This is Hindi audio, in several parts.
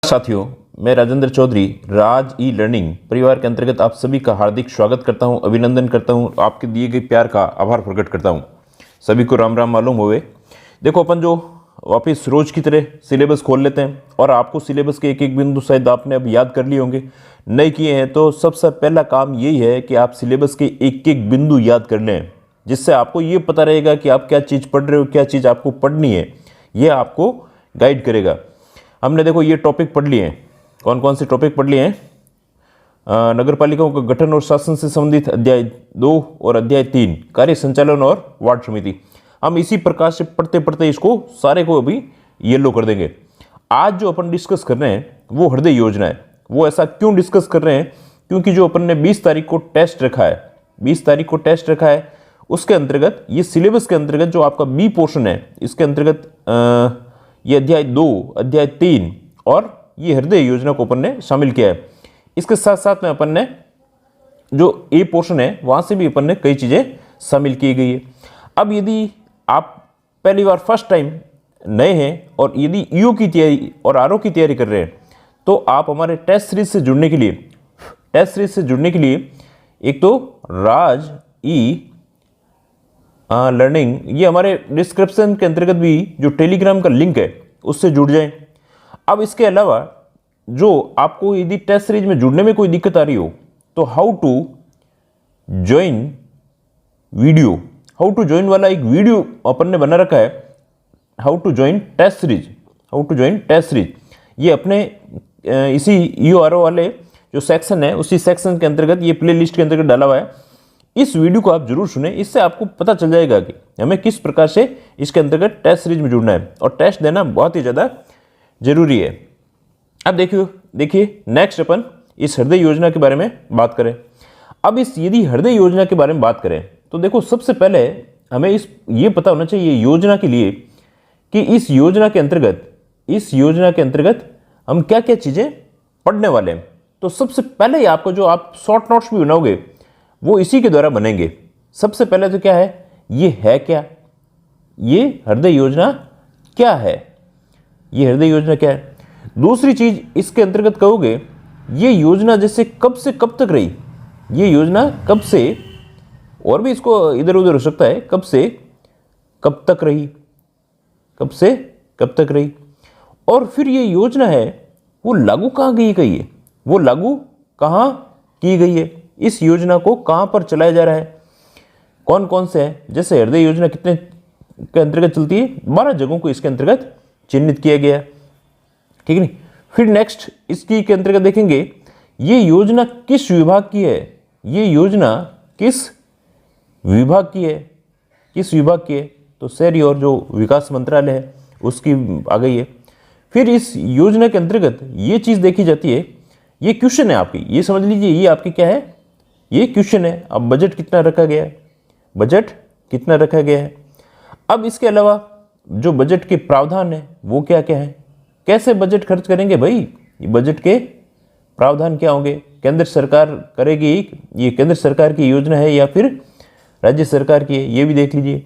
साथियों, मैं राजेंद्र चौधरी राज ई लर्निंग परिवार के अंतर्गत आप सभी का हार्दिक स्वागत करता हूं, अभिनंदन करता हूं, आपके दिए गए प्यार का आभार प्रकट करता हूं। सभी को राम राम मालूम होवे। देखो, अपन जो वापस रोज की तरह सिलेबस खोल लेते हैं और आपको सिलेबस के एक एक बिंदु शायद आपने अब याद कर लिए होंगे, नहीं किए हैं तो सबसे पहला काम यही है कि आप सिलेबस के एक एक बिंदु याद कर लें, जिससे आपको ये पता रहेगा कि आप क्या चीज़ पढ़ रहे हो, क्या चीज़ आपको पढ़नी है। ये आपको गाइड करेगा। हमने देखो ये टॉपिक पढ़ लिए हैं। कौन कौन से टॉपिक पढ़ लिए हैं? नगर पालिकाओं का गठन और शासन से संबंधित अध्याय 2 और अध्याय 3 कार्य संचालन और वार्ड समिति। हम इसी प्रकार से पढ़ते पढ़ते इसको सारे को अभी येलो कर देंगे। आज जो अपन डिस्कस कर रहे हैं वो हृदय योजना है। वो ऐसा क्यों डिस्कस कर रहे हैं? क्योंकि जो अपन ने 20 तारीख को टेस्ट रखा है, 20 तारीख को टेस्ट रखा है, उसके अंतर्गत ये सिलेबस के अंतर्गत जो आपका बी पोर्शन है, इसके अंतर्गत ये अध्याय 2, अध्याय 3 और ये हृदय योजना को अपन ने शामिल किया है। इसके साथ साथ में अपन ने जो ए पोर्शन है वहाँ से भी अपन ने कई चीज़ें शामिल की गई है। अब यदि आप पहली बार फर्स्ट टाइम नए हैं और यदि ईओ की तैयारी और आरओ की तैयारी कर रहे हैं तो आप हमारे टेस्ट सीरीज से जुड़ने के लिए एक तो राज ई लर्निंग, ये हमारे डिस्क्रिप्शन के अंतर्गत भी जो टेलीग्राम का लिंक है उससे जुड़ जाएं। अब इसके अलावा जो आपको यदि टेस्ट सीरीज में जुड़ने में कोई दिक्कत आ रही हो तो हाउ टू ज्वाइन वाला एक वीडियो अपन ने बना रखा है। How to join test series, ये अपने इसी यूआरओ वाले जो सेक्शन है उसी सेक्शन के अंतर्गत ये प्ले लिस्ट के अंतर्गत डाला हुआ है। इस वीडियो को आप जरूर सुने, इससे आपको पता चल जाएगा कि हमें किस प्रकार से इसके अंतर्गत टेस्ट सीरीज में जुड़ना है और टेस्ट देना बहुत ही ज़्यादा जरूरी है। अब देखिए नेक्स्ट अपन इस हृदय योजना के बारे में बात करें। अब यदि हृदय योजना के बारे में बात करें तो देखो, सबसे पहले हमें ये पता होना चाहिए योजना के लिए कि इस योजना के अंतर्गत हम क्या क्या चीज़ें पढ़ने वाले हैं। तो सबसे पहले आपको जो आप शॉर्ट नोट्स भी बनाओगे वो इसी के द्वारा बनेंगे। सबसे पहले तो क्या है, ये है क्या, ये हृदय योजना क्या है, ये हृदय योजना क्या है। दूसरी चीज इसके अंतर्गत कहोगे, ये योजना जैसे कब से कब तक रही, ये योजना कब से, और भी इसको इधर उधर हो सकता है, कब से कब तक रही, और फिर ये योजना है वो लागू कहाँ की गई है, इस योजना को कहाँ पर चलाया जा रहा है, कौन कौन से है। जैसे हृदय योजना कितने के अंतर्गत चलती है, 12 जगहों को इसके अंतर्गत चिन्हित किया गया, ठीक नहीं। फिर नेक्स्ट इसकी के अंतर्गत देखेंगे ये योजना किस विभाग की है, ये योजना किस विभाग की है, तो शहरी और जो विकास मंत्रालय है उसकी आ गई है। फिर इस योजना के अंतर्गत ये चीज़ देखी जाती है, ये क्वेश्चन है आपकी, ये समझ लीजिए ये आपकी क्या है, ये क्वेश्चन है। अब बजट कितना रखा गया है, अब इसके अलावा जो बजट के प्रावधान है वो क्या क्या है, कैसे बजट खर्च करेंगे भाई, ये बजट के प्रावधान क्या होंगे, केंद्र सरकार करेगी, ये केंद्र सरकार की योजना है या फिर राज्य सरकार की है, ये भी देख लीजिए,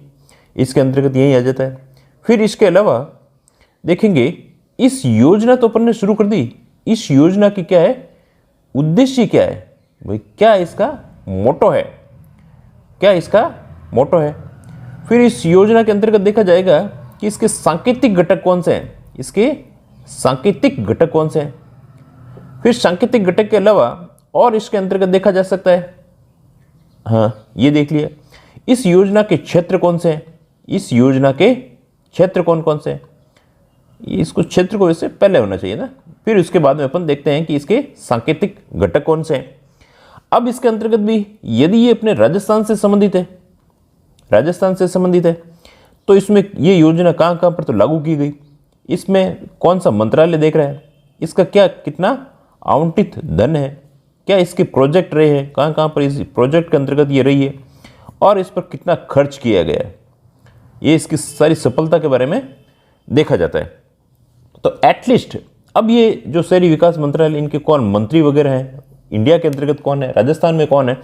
इसके अंतर्गत यही आ जाता है। फिर इसके अलावा देखेंगे इस योजना तो अपन ने शुरू कर दी, इस योजना की क्या है, उद्देश्य क्या है भाई, क्या इसका मोटो है, फिर इस योजना के अंतर्गत देखा जाएगा कि इसके सांकेतिक घटक कौन से हैं, फिर सांकेतिक घटक के अलावा और इसके अंतर्गत देखा जा सकता है, हाँ ये देख लिया, इस योजना के क्षेत्र कौन से हैं, कौन से हैं, इसको क्षेत्र को वैसे पहले होना चाहिए ना, फिर उसके बाद में अपन देखते हैं कि इसके सांकेतिक घटक कौन से हैं। अब इसके अंतर्गत भी यदि ये अपने राजस्थान से संबंधित है तो इसमें ये योजना कहाँ पर तो लागू की गई, इसमें कौन सा मंत्रालय देख रहा है, इसका कितना आवंटित धन है, क्या इसके प्रोजेक्ट रहे हैं, कहाँ पर इस प्रोजेक्ट के अंतर्गत ये रही है, और इस पर कितना खर्च किया गया है, ये इसकी सारी सफलता के बारे में देखा जाता है। तो एटलीस्ट अब ये जो शहरी विकास मंत्रालय, इनके कौन मंत्री वगैरह हैं, इंडिया के अंतर्गत कौन है, राजस्थान में कौन है,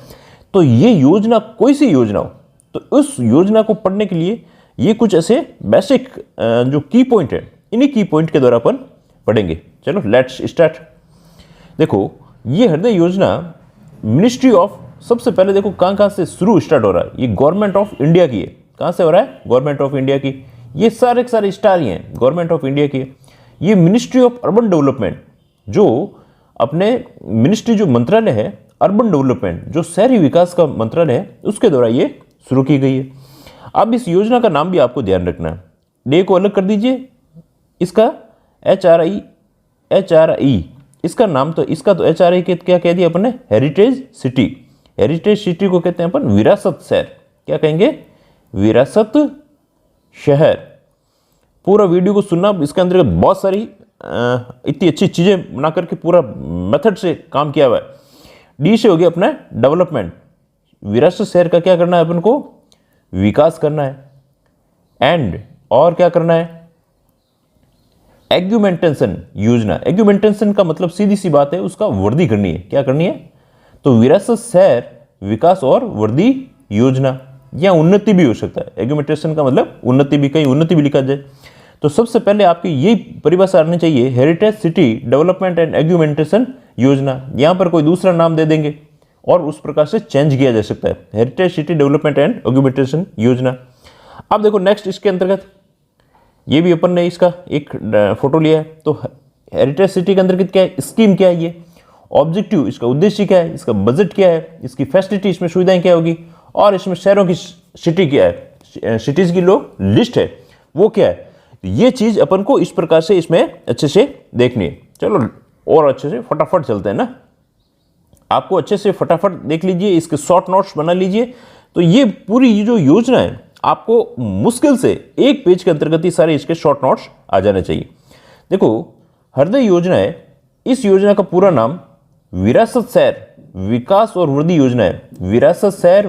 तो ये योजना कोई सी योजना हो तो उस योजना को पढ़ने के लिए ये कुछ ऐसे बेसिक जो की पॉइंट है, इन्हीं की पॉइंट के द्वारा अपन पढ़ेंगे। चलो लेट्स स्टार्ट। देखो ये हृदय योजना मिनिस्ट्री ऑफ, सबसे पहले देखो कहाँ से शुरू स्टार्ट हो रहा है, ये गवर्नमेंट ऑफ इंडिया की है। कहाँ से हो रहा है? गवर्नमेंट ऑफ इंडिया की। ये सारे के सारे स्टार ही हैं गवर्नमेंट ऑफ इंडिया की। ये मिनिस्ट्री ऑफ अर्बन डेवलपमेंट, जो अपने मिनिस्ट्री जो मंत्रालय है अर्बन डेवलपमेंट, जो शहरी विकास का मंत्रालय है, उसके द्वारा ये शुरू की गई है। अब इस योजना का नाम भी आपको ध्यान रखना है, डे को अलग कर दीजिए, इसका HRI, इसका नाम तो इसका तो HRI के क्या कह दिया अपन ने? Heritage city. हेरिटेज सिटी को कहते हैं अपन विरासत शहर। क्या कहेंगे? विरासत शहर। पूरा वीडियो को सुनना, इसके अंदर बहुत सारी इतनी अच्छी चीजें बना करके पूरा मेथड से काम किया हुआ है। डी से हो गया अपना डेवलपमेंट, विरासत शहर का क्या करना है अपन को? विकास करना है। एंड और क्या करना है? एग्यूमेंटेशन योजना। एग्यूमेंटेशन का मतलब सीधी सी बात है, उसका वृद्धि करनी है। क्या करनी है? तो विरासत शहर विकास और वृद्धि योजना, या उन्नति भी हो सकता है। एग्यूमेंटेशन का मतलब उन्नति भी, कहीं उन्नति भी लिखा जाए। तो सबसे पहले आपकी यही परिभाषा आनी चाहिए, हेरिटेज सिटी डेवलपमेंट एंड एग्यूमेंटेशन योजना। यहां पर कोई दूसरा नाम दे देंगे और उस प्रकार से चेंज किया जा सकता है, हेरिटेज सिटी डेवलपमेंट एंड एग्यूमेंटेशन योजना। अब देखो नेक्स्ट इसके अंतर्गत, ये भी अपन ने इसका एक फोटो लिया है। तो हेरिटेज सिटी के अंतर्गत क्या है? स्कीम क्या है? ये ऑब्जेक्टिव, इसका उद्देश्य क्या है, इसका बजट क्या है, इसकी फैसिलिटी, इसमें सुविधाएं क्या होगी, और इसमें शहरों की सिटी क्या है, सिटीज की लो लिस्ट है वो क्या है। ये चीज अपन को इस प्रकार से इसमें अच्छे से देखनी है। चलो और अच्छे से फटाफट चलते हैं ना, आपको अच्छे से फटाफट देख लीजिए, इसके शॉर्ट नोट्स बना लीजिए। तो ये पूरी जो योजना है आपको मुश्किल से एक पेज के अंतर्गत ही सारे इसके शॉर्ट नोट्स आ जाने चाहिए। देखो हृदय योजना है, इस योजना का पूरा नाम विरासत शहर विकास और वृद्धि योजना है। विरासत शहर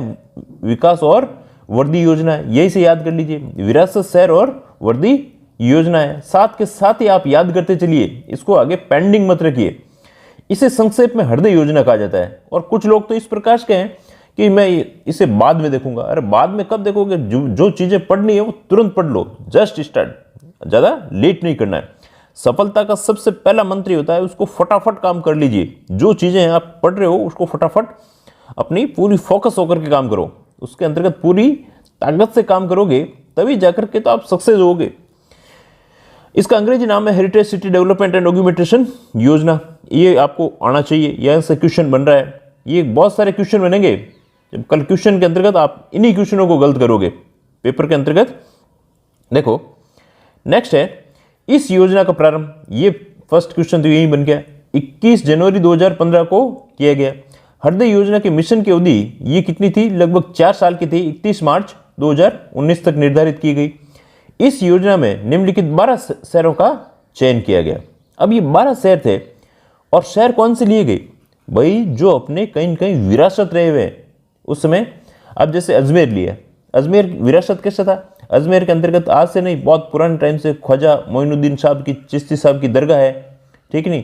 विकास और वृद्धि योजना है, यही से याद कर लीजिए, विरासत शहर और वृद्धि योजना है। साथ के साथ ही आप याद करते चलिए, इसको आगे पेंडिंग मत रखिए। इसे संक्षेप में हृदय योजना कहा जाता है। और कुछ लोग तो इस प्रकार के हैं कि मैं इसे बाद में देखूंगा। अरे बाद में कब देखोगे? जो चीजें पढ़नी है वो तुरंत पढ़ लो, जस्ट स्टार्ट, ज्यादा लेट नहीं करना है। सफलता का सबसे पहला मंत्र होता है, उसको फटाफट काम कर लीजिए। जो चीजें आप पढ़ रहे हो उसको फटाफट अपनी पूरी फोकस होकर के काम करो, उसके अंतर्गत पूरी ताकत से काम करोगे, तभी जाकर के तो आप सक्सेस होगे। इसका अंग्रेजी नाम है हेरिटेज सिटी डेवलपमेंट एंड एग्यूमेंटेशन योजना। ये आपको आना चाहिए, यहां से क्वेश्चन बन रहा है। ये बहुत सारे क्वेश्चन बनेंगे, जब कल क्वेश्चन के अंतर्गत आप इन्हीं क्वेश्चनों को गलत करोगे पेपर के अंतर्गत। देखो नेक्स्ट है इस योजना का प्रारंभ, ये फर्स्ट क्वेश्चन तो यही बन गया, 21 जनवरी 2015 को किया गया। हृदय योजना के मिशन की अवधि ये कितनी थी? लगभग 4 साल की थी, 31 मार्च 2019 तक निर्धारित की गई। इस योजना में निम्नलिखित 12 शहरों का चयन किया गया। अब ये 12 शहर थे, और शहर कौन से लिए गए भाई? जो अपने कहीं न कहीं विरासत रहे हुए उस समय। अब जैसे अजमेर लिया, अजमेर विरासत कैसा था? अजमेर के अंतर्गत आज से नहीं, बहुत पुराने टाइम से ख्वाजा मोइनुद्दीन साहब की, चिश्ती साहब की दरगाह है, ठीक नहीं।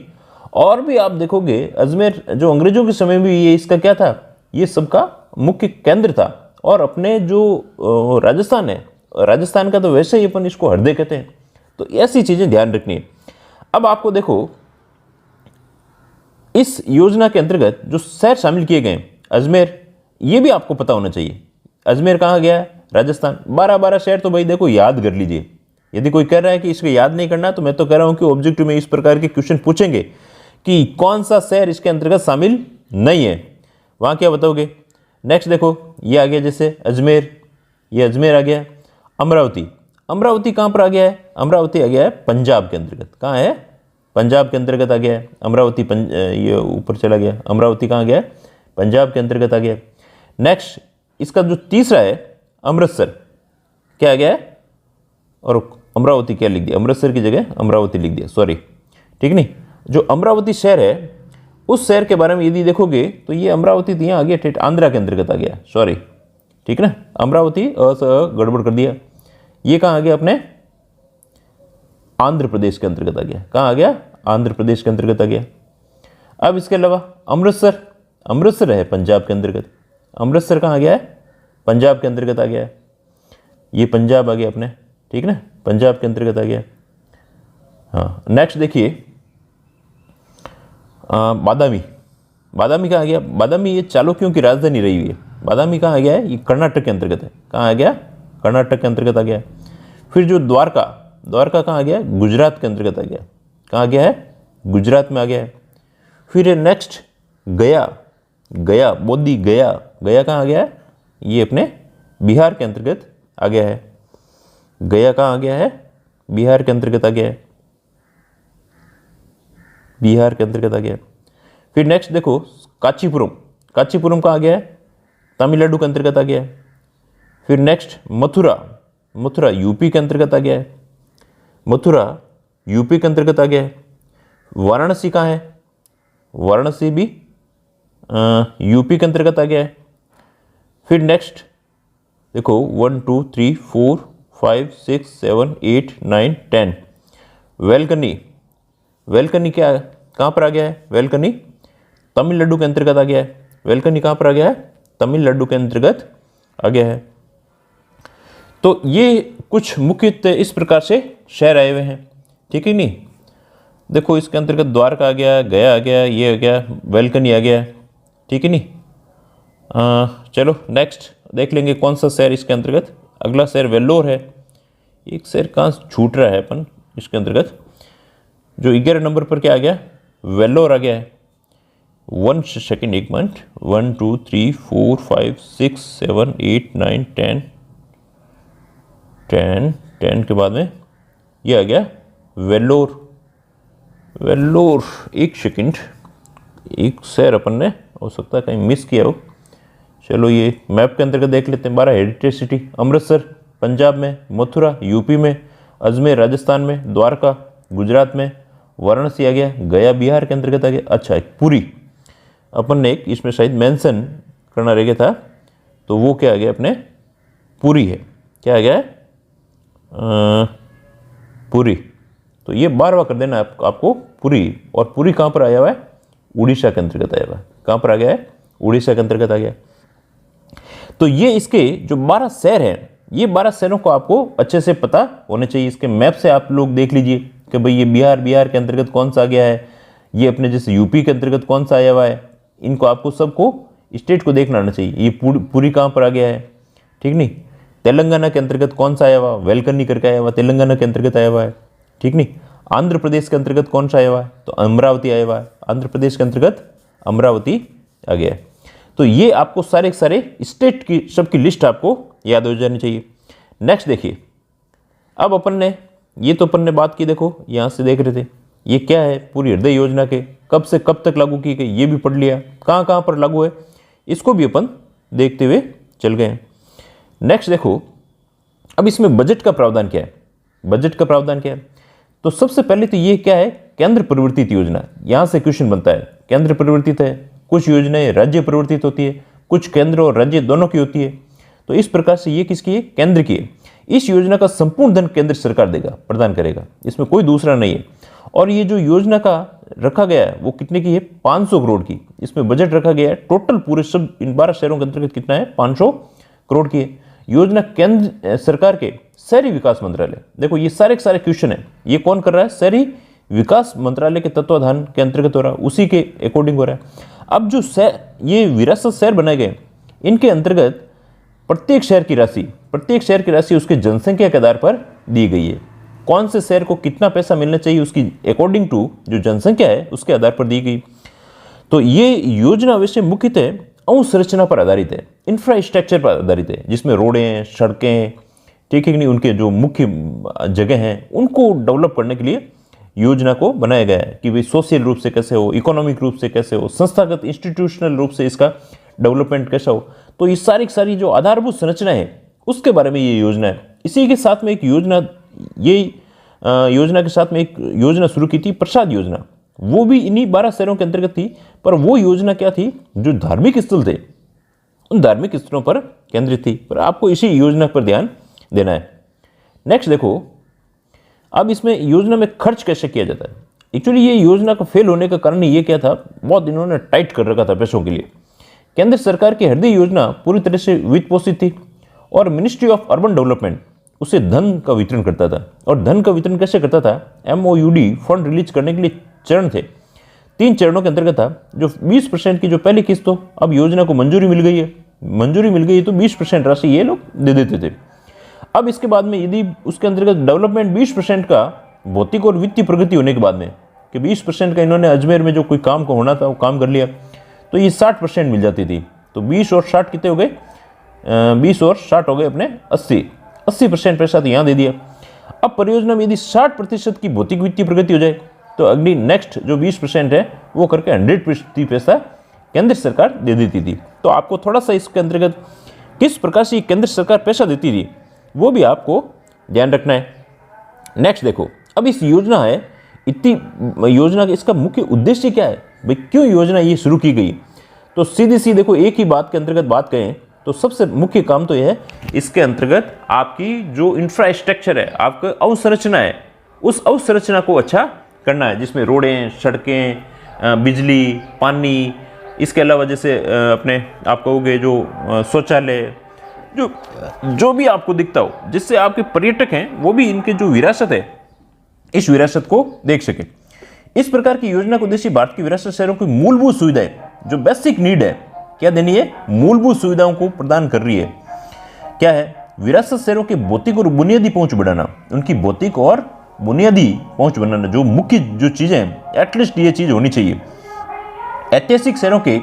और भी आप देखोगे अजमेर जो अंग्रेजों के समय में ये इसका क्या था? ये सबका मुख्य केंद्र था। और अपने जो राजस्थान है, राजस्थान का तो वैसे ही अपन इसको हृदय कहते हैं। तो ऐसी चीजें ध्यान रखनी है। अब आपको देखो इस योजना के अंतर्गत जो शहर शामिल किए गए, अजमेर, ये भी आपको पता होना चाहिए। अजमेर कहाँ गया है? राजस्थान। 12 शहर तो भाई देखो याद कर लीजिए। यदि कोई कह रहा है कि इसको याद नहीं करना, तो मैं तो कह रहा हूं कि ऑब्जेक्टिव में इस प्रकार के क्वेश्चन पूछेंगे कि कौन सा शहर इसके अंतर्गत शामिल नहीं है, वहां क्या बताओगे? नेक्स्ट देखो ये आ गया, जैसे अजमेर, ये अजमेर आ गया। अमरावती, अमरावती कहां पर आ गया है? अमरावती आ गया है पंजाब के अंतर्गत। कहां है? पंजाब के अंतर्गत आ गया है अमरावती। ये ऊपर चला गया, अमरावती कहां गया है? पंजाब के अंतर्गत आ गया। नेक्स्ट इसका जो तीसरा है अमृतसर, क्या आ गया है? और अमरावती क्या लिख दिया? अमृतसर की जगह अमरावती लिख दिया, सॉरी, ठीक नहीं। जो अमरावती शहर है, उस शहर के बारे में यदि देखोगे तो ये अमरावती यहाँ आ गया, ठेठ आंध्रा के अंतर्गत आ गया, सॉरी, ठीक ना। अमरावती गड़बड़ कर दिया। ये कहाँ आ गया? अपने आंध्र प्रदेश के अंतर्गत आ गया। कहाँ आ गया? आंध्र प्रदेश के अंतर्गत आ गया। अब इसके अलावा अमृतसर, अमृतसर है पंजाब के अंतर्गत। अमृतसर कहाँ आ गया है? पंजाब के अंतर्गत आ गया है। ये पंजाब आ गया अपने, ठीक ना, पंजाब के अंतर्गत आ गया। हाँ नेक्स्ट देखिए, बादामी, बादामी कहाँ गया? बादामी ये चालुक्यों की राजधानी रही हुई है। बादामी कहाँ आ गया है? ये कर्नाटक के अंतर्गत है। कहाँ आ गया? कर्नाटक के अंतर्गत आ गया। फिर जो द्वारका, द्वारका कहाँ आ गया? गुजरात के अंतर्गत आ गया। कहाँ आ गया है? गुजरात में आ गया है। फिर नेक्स्ट गया, गया बोधी गया, गया कहाँ आ गया है? ये अपने बिहार के अंतर्गत आ गया है। गया कहाँ आ गया है? बिहार के अंतर्गत आ गया है। बिहार के अंतर्गत आ गया है। फिर नेक्स्ट देखो कांचीपुरम, कांचीपुरम कहाँ आ गया है? तमिलनाडु के अंतर्गत आ गया है। फिर नेक्स्ट मथुरा, मथुरा यूपी के अंतर्गत आ गया है। मथुरा यूपी के अंतर्गत आ गया है। वाराणसी कहाँ है? वाराणसी भी यूपी के अंतर्गत आ गया है। फिर नेक्स्ट देखो 1 2 3 4 5 6 7 8 9 10 वेलकनी, वेलकनी क्या कहाँ पर आ गया है? वेलकनी तमिलनाडु के अंतर्गत आ गया है। वेलकनी कहाँ पर आ गया है? तमिलनाडु के अंतर्गत आ गया है। तो ये कुछ मुख्यतः इस प्रकार से शहर आए हुए हैं, ठीक है नहीं। देखो इसके अंतर्गत द्वारका आ गया, गया आ गया, ये आ गया, वेलकनी आ गया, ठीक है नहीं। चलो नेक्स्ट देख लेंगे कौन सा शहर इसके अंतर्गत। अगला शहर वेल्लोर है। एक शहर कहाँ छूट रहा है अपन इसके अंतर्गत, जो 11 नंबर पर क्या आ गया? वेल्लोर आ गया है। 1 सेकेंड, एक मिनट, 1 2 3 4 5 6 7 8 9 10 10 10 के बाद में ये आ गया वेल्लोर। वेल्लोर, एक सेकेंड, एक शहर अपन ने हो सकता है कहीं मिस किया हो। चलो ये मैप के अंतर्गत देख लेते हैं। 12 हेरिटेज सिटी, अमृतसर पंजाब में, मथुरा यूपी में, अजमेर राजस्थान में, द्वारका गुजरात में, वाराणसी आ गया, गया बिहार के अंतर्गत आ गया। अच्छा पुरी अपन ने एक इसमें शायद मेंशन करना रह गया था, तो वो क्या आ गया अपने? पुरी है। क्या आ गया है? पुरी। तो ये 12वां कर देना आपको पुरी। और पुरी कहाँ पर आया हुआ है? उड़ीसा के अंतर्गत आया हुआ है। कहाँ पर आ गया है? उड़ीसा के अंतर्गत आ गया। तो ये इसके जो 12 शहर हैं, ये 12 शहरों को आपको अच्छे से पता होने चाहिए। इसके मैप से आप लोग देख लीजिए कि भाई ये बिहार के अंतर्गत कौन सा आ गया है, ये अपने जैसे यूपी के अंतर्गत कौन सा आया हुआ है। इनको आपको सबको स्टेट को देखना आना चाहिए। ये पुरी कहाँ पर आ गया है, ठीक नहीं। तेलंगाना के अंतर्गत कौन सा आया हुआ? वेलकनी करके आया हुआ, तेलंगाना के अंतर्गत आया हुआ है, ठीक नहीं। आंध्र प्रदेश के अंतर्गत कौन सा आया हुआ है? तो अमरावती आया हुआ है। आंध्र प्रदेश के अंतर्गत अमरावती आ गया है। तो ये आपको सारे स्टेट की सबकी लिस्ट आपको याद हो जानी चाहिए। नेक्स्ट देखिए, अब अपन ने ये तो अपन ने बात की, देखो यहाँ से देख रहे थे ये क्या है, पूरी हृदय योजना के कब से कब तक लागू की गई ये भी पढ़ लिया, कहाँ कहाँ पर लागू है इसको भी अपन देखते हुए चल गए। नेक्स्ट देखो, अब इसमें बजट का प्रावधान क्या है। बजट का प्रावधान क्या है? तो सबसे पहले तो ये क्या है, केंद्र प्रवर्तित योजना। यहाँ से क्वेश्चन बनता है, केंद्र प्रवर्तित है, कुछ योजनाएं राज्य प्रवर्तित होती है, कुछ केंद्र और राज्य दोनों की होती है। तो इस प्रकार से ये किसकी है? केंद्र की है। इस योजना का संपूर्ण धन केंद्र सरकार देगा, प्रदान करेगा, इसमें कोई दूसरा नहीं है। और ये जो योजना का रखा गया है वो कितने की है? 500 करोड़ की इसमें बजट रखा गया है। टोटल पूरे सब इन 12 शहरों के अंतर्गत कितना है? 500 करोड़ की है। योजना केंद्र सरकार के शहरी विकास मंत्रालय, देखो ये सारे क्वेश्चन है, ये कौन कर रहा है? शहरी विकास मंत्रालय के तत्वाधान के अंतर्गत हो रहा है, उसी के अकॉर्डिंग हो रहा है। अब जो ये विरासत शहर बनाए गए, इनके अंतर्गत प्रत्येक शहर की राशि उसके जनसंख्या के आधार पर दी गई है। कौन से शहर को कितना पैसा मिलना चाहिए उसकी अकॉर्डिंग टू जो जनसंख्या है उसके आधार पर दी गई। तो ये योजना वैसे मुख्यतः अवसंरचना पर आधारित है, इंफ्रास्ट्रक्चर पर आधारित है, जिसमें रोडें हैं, सड़कें हैं, ठीक है नहीं, उनके जो मुख्य जगह हैं उनको डेवलप करने के लिए योजना को बनाया गया है कि भाई सोशल रूप से कैसे हो, इकोनॉमिक रूप से कैसे हो, संस्थागत इंस्टीट्यूशनल रूप से इसका डेवलपमेंट कैसा हो। तो ये सारी जो आधारभूत संरचना है उसके बारे में ये योजना है। इसी के साथ में एक योजना, ये योजना के साथ में एक योजना शुरू की थी प्रसाद योजना, वो भी इन्हीं 12 शहरों के अंतर्गत थी। पर वो योजना क्या थी? जो धार्मिक स्थल थे उन धार्मिक स्थलों पर केंद्रित थी। पर आपको इसी योजना पर ध्यान देना है। नेक्स्ट देखो, अब इसमें योजना में खर्च कैसे किया जाता है। एक्चुअली ये योजना का फेल होने का कारण ये क्या था, बहुत इन्होंने टाइट कर रखा था पैसों के लिए। केंद्र सरकार की हृदय योजना पूरी तरह से वित्त पोषित थी और मिनिस्ट्री ऑफ अर्बन डेवलपमेंट उसे धन का वितरण करता था। और धन का वितरण कैसे करता था? MOUD फंड रिलीज करने के लिए चरण थे। 3 चरणों के अंतर्गत था। जो 20% की जो पहली किस्त हो, अब योजना को मंजूरी मिल गई है, मंजूरी मिल गई है तो 20% राशि ये लोग दे देते थे। अब इसके बाद में यदि उसके अंतर्गत डेवलपमेंट 20% का भौतिक और वित्तीय प्रगति होने के बाद में कि 20% का इन्होंने अजमेर में जो कोई काम को होना था वो काम कर लिया, तो ये 60% मिल जाती थी। तो 20 और 60 कितने हो गए, 20 और 60 हो गए अपने 80% पैसा तो यहाँ दे दिया। अब परियोजना में यदि 60% की भौतिक वित्तीय प्रगति हो जाए तो अगली नेक्स्ट जो 20% है वो करके 100% पैसा केंद्र सरकार दे देती थी। तो आपको थोड़ा सा इसके अंतर्गत किस प्रकार से केंद्र सरकार पैसा देती थी वो भी आपको ध्यान रखना है। नेक्स्ट देखो, अब इस योजना है, इतनी योजना का इसका मुख्य उद्देश्य क्या है भाई, क्यों योजना ये शुरू की गई? तो सीधी सी देखो, एक ही बात के अंतर्गत बात करें तो सबसे मुख्य काम तो यह है, इसके अंतर्गत आपकी जो इंफ्रास्ट्रक्चर है, आपका अवसंरचना है, उस अवसंरचना को अच्छा करना है, जिसमें रोडें, सड़कें, बिजली, पानी, इसके अलावा जैसे अपने आप कहोगे जो शौचालय, जो भी आपको दिखता हो, जिससे आपके पर्यटक हैं वो भी इनके जो विरासत है इस विरासत को देख सके। इस प्रकार की योजना का उद्देश्य भारत की विरासत शहरों की मूलभूत सुविधाएं, जो बेसिक नीड है, क्या देनी है? मूलभूत सुविधाओं को प्रदान कर रही है। क्या है? विरासत शहरों के भौतिक और बुनियादी पहुंच बढ़ाना, उनकी भौतिक और बुनियादी पहुंच बनाना, जो मुख्य जो चीजें हैं, एटलीस्ट ये चीज होनी चाहिए। ऐतिहासिक शहरों के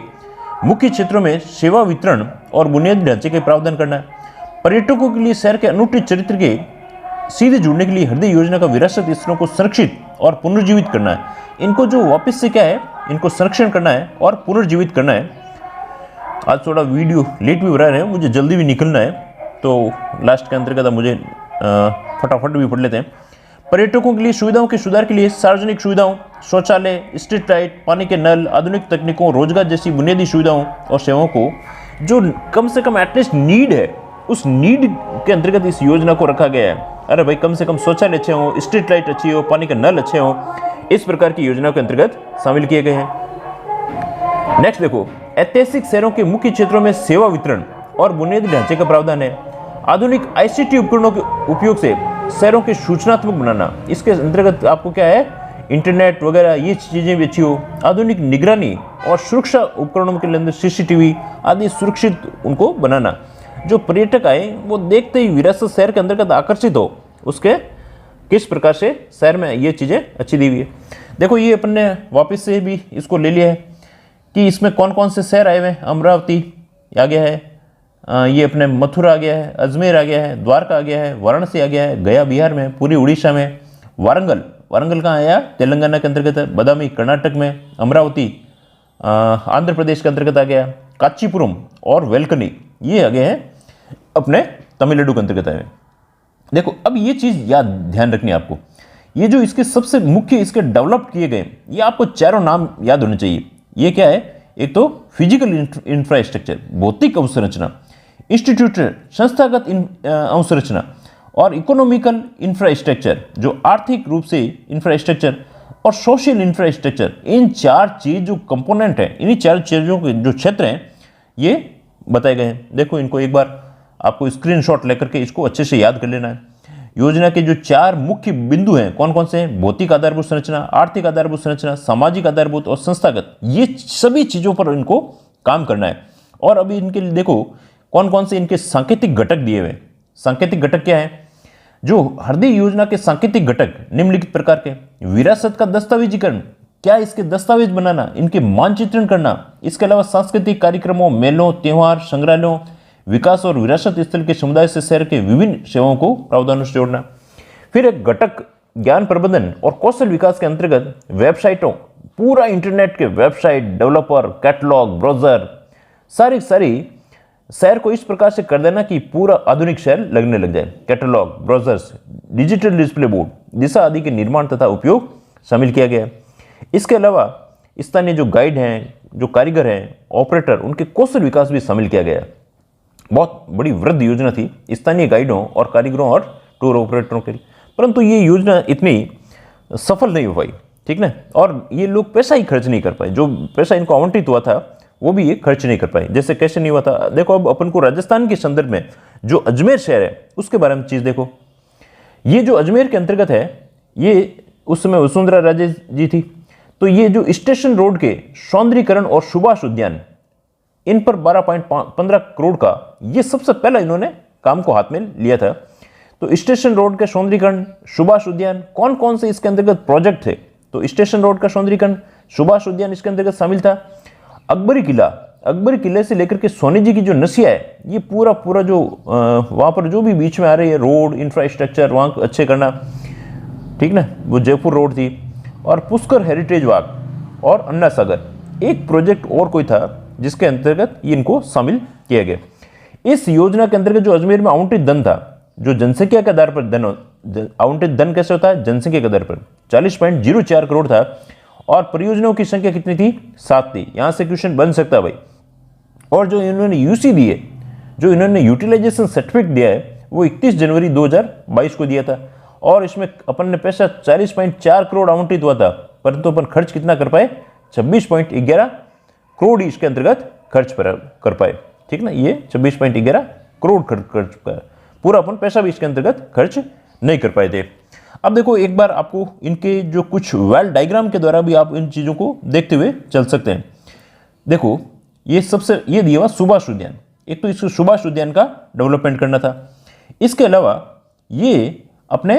मुख्य क्षेत्रों में सेवा वितरण और बुनियादी ढांचे के प्रावधान करना है। पर्यटकों के लिए शहर के अनूठे चरित्र के सीधे जुड़ने के लिए हृदय योजना का विरासत स्थलों को संरक्षित और पुनर्जीवित करना है। इनको जो वापस से क्या है, इनको संरक्षण करना है और पुनर्जीवित करना है। आज थोड़ा वीडियो लेट भी हो रहा है, मुझे जल्दी भी निकलना है, तो लास्ट के अंतर्गत मुझे फटाफट भी पढ़ लेते हैं। पर्यटकों के लिए सुविधाओं के सुधार के लिए सार्वजनिक सुविधाओं, शौचालय, स्ट्रीट लाइट, पानी के नल, आधुनिक तकनीकों, रोजगार जैसी बुनियादी सुविधाओं और सेवाओं को जो कम से कम एटलीस्ट नीड है, उस नीड के अंतर्गत इस योजना को रखा गया है। अरे भाई, कम से कम शौचालय अच्छे हो, स्ट्रीट लाइट अच्छी हो, पानी के नल अच्छे हो, इस प्रकार की योजना के अंतर्गत शामिल किए गए हैं। नेक्स्ट देखो, ऐतिहासिक शहरों के मुख्य क्षेत्रों में सेवा वितरण और बुनियादी ढांचे का प्रावधान है। आधुनिक आईसीटी उपकरणों के उपयोग से शहरों के सूचनात्मक बनाना, इसके अंतर्गत आपको क्या है, इंटरनेट वगैरह ये चीज़ें भी अच्छी हो। आधुनिक निगरानी और सुरक्षा उपकरणों के अंदर सीसीटीवी आदि सुरक्षित उनको बनाना, जो पर्यटक आए वो देखते ही विरासत शहर के अंतर्गत आकर्षित हो, उसके किस प्रकार से शहर में ये चीज़ें अच्छी दी हुई है। देखो, ये अपन ने वापस से भी इसको ले लिया है कि इसमें कौन कौन से शहर आए हुए हैं। अमरावती आ गया है, ये अपने मथुरा आ गया है, अजमेर आ गया है, द्वारका आ गया है, वाराणसी आ गया है, गया बिहार में, पूरी उड़ीसा में, वारंगल कहाँ आया, तेलंगाना के अंतर्गत है, बदामी कर्नाटक में, अमरावती आंध्र प्रदेश के अंतर्गत आ गया, कांचीपुरम और वेलकनी ये आ गए हैं अपने तमिलनाडु के अंतर्गत आए। देखो, अब ये चीज़ याद ध्यान रखनी है आपको, ये जो इसके सबसे मुख्य इसके डेवलप किए गए, ये आपको चारों नाम याद होने चाहिए। ये क्या है? एक तो फिजिकल इंफ्रास्ट्रक्चर, भौतिक अवसंरचना, इंस्टीट्यूशनल संस्थागत अवसंरचना, और इकोनॉमिकल इंफ्रास्ट्रक्चर जो आर्थिक रूप से इंफ्रास्ट्रक्चर, और सोशल इंफ्रास्ट्रक्चर। इन चार चीज जो कंपोनेंट है, इन्हीं चार चीजों के जो क्षेत्र हैं ये बताए गए हैं। देखो, इनको एक बार आपको स्क्रीनशॉट लेकर के इसको अच्छे से याद कर लेना है। योजना के जो चार मुख्य बिंदु हैं कौन कौन से हैं? भौतिक आधारभूत संरचना, आर्थिक आधारभूत संरचना, सामाजिक आधारभूत और संस्थागत, ये सभी चीजों पर इनको काम करना है। और अभी इनके लिए देखो कौन कौन से इनके सांकेतिक घटक दिए हुए। सांकेतिक घटक क्या है? जो हृदय योजना के सांकेतिक घटक निम्नलिखित प्रकार के: विरासत का दस्तावेजीकरण, क्या इसके दस्तावेज बनाना, इनके मानचित्रण करना, इसके अलावा सांस्कृतिक कार्यक्रमों, मेलों, त्योहार, संग्रहालयों, विकास और विरासत स्थल के समुदाय से शहर के विभिन्न सेवाओं को प्रावधानों से जोड़ना। फिर एक घटक ज्ञान प्रबंधन और कौशल विकास के अंतर्गत वेबसाइटों, पूरा इंटरनेट के वेबसाइट, डेवलपर, कैटलॉग, ब्राउजर, सारी शहर को इस प्रकार से कर देना कि पूरा आधुनिक शहर लगने लग जाए। Catalogue, browsers, digital display board, दिशा आदि के निर्माण तथा उपयोग शामिल किया गया है। इसके अलावा स्थानीय जो गाइड हैं, जो कारीगर हैं, ऑपरेटर, उनके कौशल विकास भी शामिल किया गया है। बहुत बड़ी वृद्ध योजना थी स्थानीय गाइडों और कारीगरों और टूर ऑपरेटरों के लिए, परंतु ये योजना इतनी सफल नहीं हो पाई, ठीक ना। और ये लोग पैसा ही खर्च नहीं कर पाए, जो पैसा इनको आवंटित हुआ था वो भी ये खर्च नहीं कर पाए। जैसे कैसे नहीं हुआ था, देखो अब अपन को राजस्थान के संदर्भ में जो अजमेर शहर है उसके बारे में चीज़ देखो। ये जो अजमेर के अंतर्गत है, ये उस समय वसुंधरा राजे जी थी, तो ये जो स्टेशन रोड के सौंदर्यीकरण और सुभाष उद्यान, इन पर 12.15 करोड़ का ये सबसे पहला इन्होंने काम को हाथ में लिया था। तो स्टेशन रोड के सौंदर्यीकरण, सुभाष उद्यान, कौन कौन से इसके अंतर्गत प्रोजेक्ट थे? तो स्टेशन रोड का सौंदर्यीकरण, सुभाष उद्यान इसके अंतर्गत शामिल था। अकबरी किला, अकबरी किले से लेकर के सोनी जी की जो नसिया है, ये पूरा जो वहाँ पर जो भी बीच में आ रही है रोड इंफ्रास्ट्रक्चर वहाँ अच्छे करना, ठीक ना, वो जयपुर रोड थी। और पुष्कर हेरिटेज वॉक और अन्ना सागर, एक प्रोजेक्ट और कोई था जिसके अंतर्गत इनको शामिल किया गया। इस योजना के अंतर्गत जो अजमेर में आवंटित धन था, जो जनसंख्या के आधार पर धन आवंटित धन कैसे होता है? जनसंख्या के आधार पर 40.04 करोड़ था। और परियोजनाओं की संख्या कितनी थी? 7 थी। यहां से क्वेश्चन बन सकता है भाई। और जो इन्होंने यूसी दिए, जो इन्होंने यूटिलाइजेशन सर्टिफिकेट दिया है, वो 31 जनवरी 2022 को दिया था। और इसमें अपन ने पैसा 40.4 करोड़ आवंटित हुआ था, परंतु अपन खर्च कितना कर पाए? 26.11 करोड़ इसके अंतर्गत खर्च कर पाए, ठीक ना। ये 26.11 करोड़ खर्च पाए, पूरा अपन पैसा भी इसके अंतर्गत खर्च नहीं कर पाए थे। अब देखो एक बार आपको इनके जो कुछ वेल डायग्राम के द्वारा भी आप इन चीज़ों को देखते हुए चल सकते हैं। देखो ये दिया हुआ सुभाष उद्यान, एक तो इसको सुभाष उद्यान का डेवलपमेंट करना था। इसके अलावा ये अपने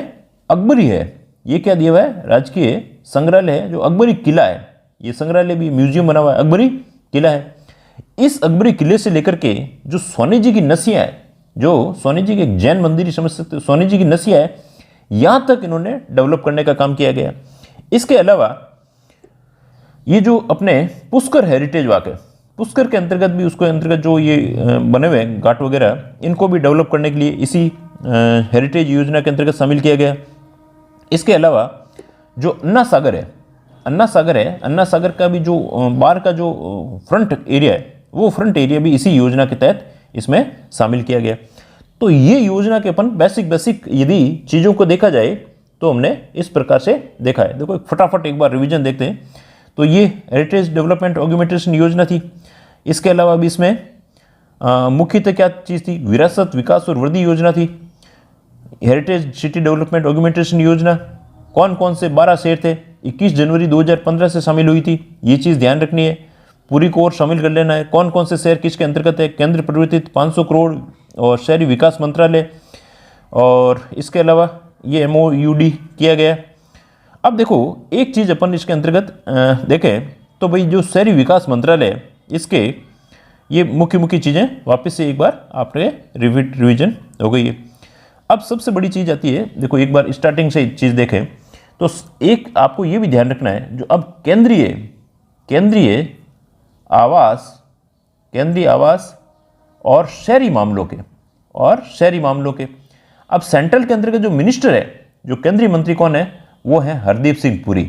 अकबरी है, ये क्या दिया हुआ है? राजकीय संग्रहालय है, जो अकबरी किला है, ये संग्रहालय भी म्यूजियम बना हुआ है, अकबरी किला है। इस अकबरी किले से लेकर के जो सोनी जी की नसिया है, जो सोनी जी के एक जैन मंदिर ही समझ सकते हो, सोनी जी की नसिया है, यहां तक इन्होंने डेवलप करने का काम किया गया। इसके अलावा ये जो अपने पुष्कर हेरिटेज वॉक है, पुष्कर के अंतर्गत भी उसके अंतर्गत जो ये बने हुए घाट वगैरह, इनको भी डेवलप करने के लिए इसी हेरिटेज योजना के अंतर्गत शामिल किया गया। इसके अलावा जो अन्ना सागर है, अन्ना सागर का भी जो बाहर का जो फ्रंट एरिया है, वो फ्रंट एरिया भी इसी योजना के तहत इसमें शामिल किया गया। तो ये योजना के अपन बेसिक यदि चीज़ों को देखा जाए तो हमने इस प्रकार से देखा है। देखो फटाफट एक बार रिवीजन देखते हैं। तो ये हेरिटेज डेवलपमेंट ऑगमेंटेशन योजना थी। इसके अलावा भी इसमें मुख्यतः क्या चीज़ थी? विरासत विकास और वृद्धि योजना थी। हेरिटेज सिटी डेवलपमेंट ऑगमेंटेशन योजना कौन कौन से 12 शहर थे, 21 जनवरी 2015 से शामिल हुई थी, ये चीज़ ध्यान रखनी है, पूरी को और शामिल कर लेना है। कौन कौन से शहर किसके अंतर्गत है? केंद्र प्रवर्तित 500 करोड़ और शहरी विकास मंत्रालय, और इसके अलावा ये MOUD किया गया। अब देखो एक चीज़ अपन इसके अंतर्गत देखें तो भाई जो शहरी विकास मंत्रालय, इसके ये मुख्य चीज़ें वापस से एक बार आपने रिवीजन हो गई है। अब सबसे बड़ी चीज़ आती है, देखो एक बार स्टार्टिंग से चीज़ देखें तो एक आपको ये भी ध्यान रखना है, जो अब केंद्रीय आवास और शहरी मामलों के अब सेंट्रल के अंतर्गत जो मिनिस्टर है, जो केंद्रीय मंत्री कौन है? वो है हरदीप सिंह पुरी।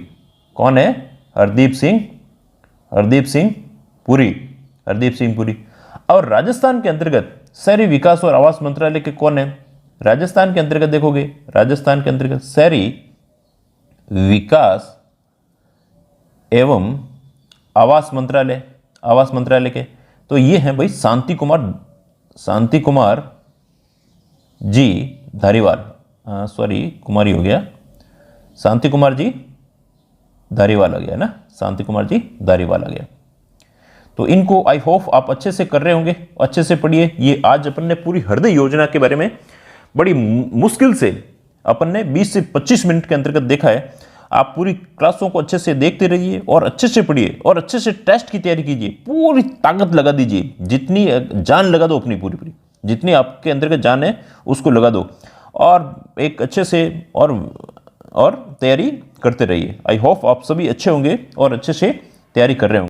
कौन है? हरदीप सिंह पुरी। और राजस्थान के अंतर्गत शहरी विकास और आवास मंत्रालय के कौन है? राजस्थान के अंतर्गत देखोगे, राजस्थान के अंतर्गत शहरी विकास एवं आवास मंत्रालय के तो ये हैं भाई शांति कुमार जी धारीवाल, कुमारी हो गया, शांति कुमार जी धारीवाल आ गया ना, शांति कुमार जी धारीवाल आ गया। तो इनको आई होप आप अच्छे से कर रहे होंगे, अच्छे से पढ़िए। ये आज अपन ने पूरी हृदय योजना के बारे में बड़ी मुश्किल से अपन ने 20 से 25 मिनट के अंतर्गत देखा है। आप पूरी क्लासों को अच्छे से देखते रहिए और अच्छे से पढ़िए और अच्छे से टेस्ट की तैयारी कीजिए, पूरी ताकत लगा दीजिए, जितनी जान लगा दो अपनी पूरी जितनी आपके अंतर्गत जान है उसको लगा दो, और एक अच्छे से और तैयारी करते रहिए। आई होप आप सभी अच्छे होंगे और अच्छे से तैयारी कर रहे होंगे।